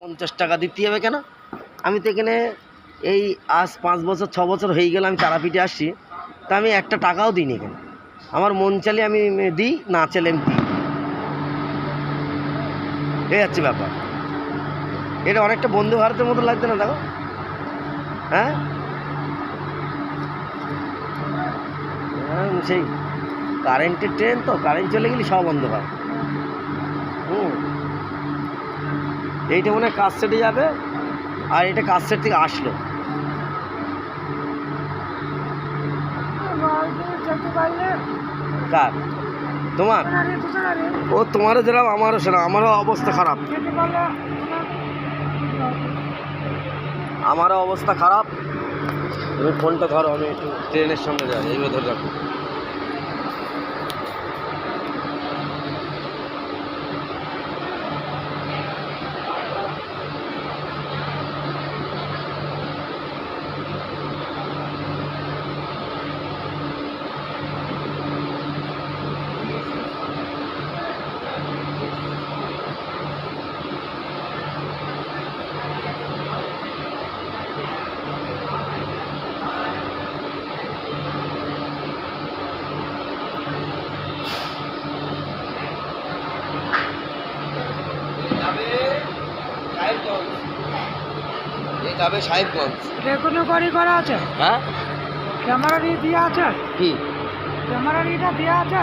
50 টাকা দিতে হবে কেন? আমি তো এখানে এই আজ 5 বছর 6 বছর হয়ে গেল আমি তারাপীঠে আসছি, তা আমি একটা টাকাও দিইনি এখানে। আমার মন চাইলে আমি দিই, না চাইলে আমি দিই, এই হচ্ছে ব্যাপার। এটা অনেকটা বন্দে ভারতের মতো লাগছে না? দেখো, হ্যাঁ, সেই কারেন্টের ট্রেন তো, কারেন্ট চলে গেলে সব বন্ধ হয়। এইটা মনে হয় কাজ সেটে যাবে, আর এটা কাজ সেট থেকে আসলো। কার? তোমার? ও তোমারও যেরকম আমারও সেরকম, আমারও অবস্থা খারাপ, আমারও অবস্থা খারাপ। তুমি ফোনটা ধরো, আমি একটু ট্রেনের সামনে যাই, এইভাবে ধরে রাখো। যাবে সাহেবগঞ্জ। কোনো গাড়ি করা আছে? হ্যাঁ, ক্যামেরা দিয়ে আছে? কি ক্যামেরা দিয়ে আছে?